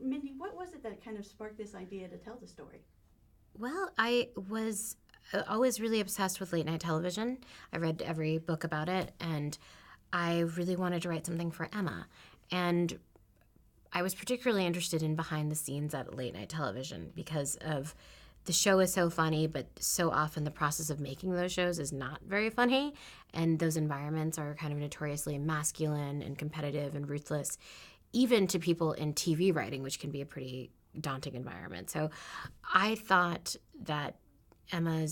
Mindy, what was it that kind of sparked this idea to tell the story? Well, I was always really obsessed with late night television. I read every book about it, and I really wanted to write something for Emma. And I was particularly interested in behind the scenes at late night television because of the show is so funny, but so often the process of making those shows is not very funny. And those environments are kind of notoriously masculine and competitive and ruthless, even to people in TV writing, which can be a pretty daunting environment. So I thought that Emma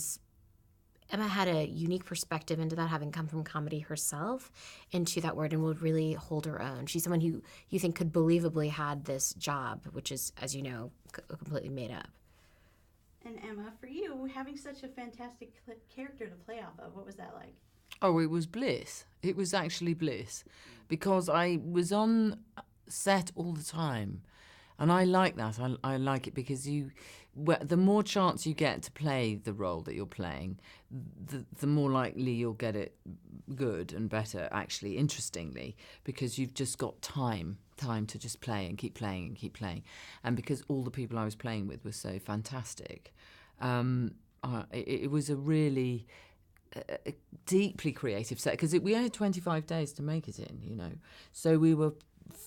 had a unique perspective into that, having come from comedy herself, into that word, and would really hold her own. She's someone who you think could believably had this job, which is, as you know, completely made up. And Emma, for you, having such a fantastic character to play off of, what was that like? Oh, it was bliss. It was actually bliss, because I was on set all the time. And I like that. I like it because the more chance you get to play the role that you're playing, the more likely you'll get it good and better, actually, interestingly, because you've just got time to just play and keep playing and keep playing. And because all the people I was playing with were so fantastic, it was a really deeply creative set, because we had 25 days to make it in, So we were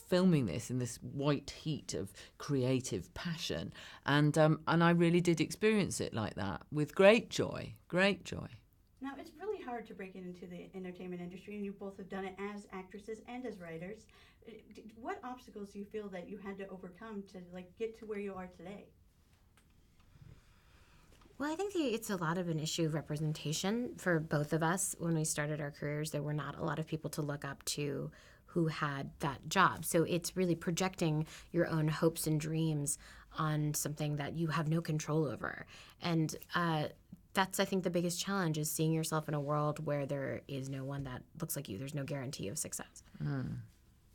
filming this in this white heat of creative passion, and I really did experience it like that with great joy. Now, it's really hard to break into the entertainment industry, and you both have done it as actresses and as writers. What obstacles do you feel that you had to overcome to get to where you are today? Well, I think it's a lot of an issue of representation for both of us. When we started our careers, there were not a lot of people to look up to who had that job. So it's really projecting your own hopes and dreams on something that you have no control over. And that's, I think, the biggest challenge, is seeing yourself in a world where there is no one that looks like you. There's no guarantee of success. Yeah,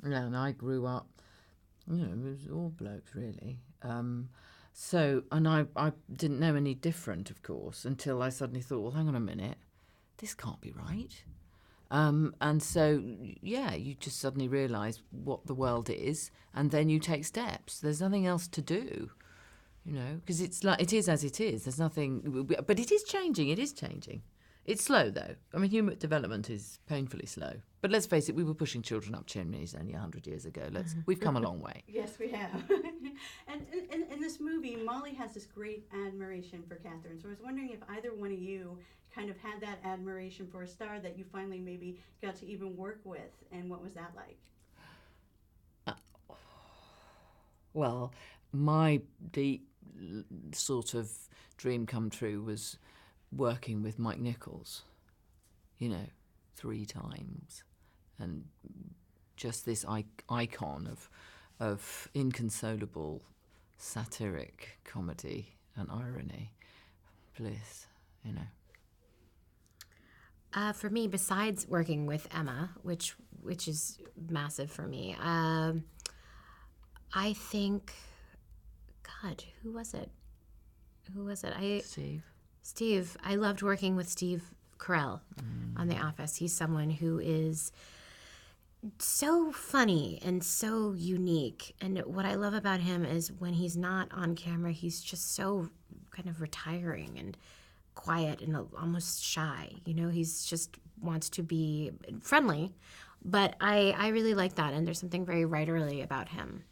and I grew up, it was all blokes, really. And I didn't know any different, of course, until I suddenly thought, well, hang on a minute, this can't be right. And so, you just suddenly realise what the world is, and then you take steps. There's nothing else to do, because it's like, it is as it is. There's nothing, but it is changing. It's slow, though. I mean, human development is painfully slow. But let's face it, we were pushing children up chimneys only 100 years ago. We've come a long way. Yes, we have. And in this movie, Molly has this great admiration for Catherine. So I was wondering if either one of you kind of had that admiration for a star that you finally maybe got to even work with, and what was that like? Well, my deep sort of dream come true was working with Mike Nichols, 3 times, and just this icon of inconsolable satiric comedy and irony, bliss, For me, besides working with Emma, which is massive for me, I think, God, who was it? Steve. I loved working with Steve Carell on The Office. He's someone who is so funny and so unique. And what I love about him is when he's not on camera, he's just so kind of retiring and quiet and almost shy. He's just wants to be friendly. But I really like that, and there's something very writerly about him.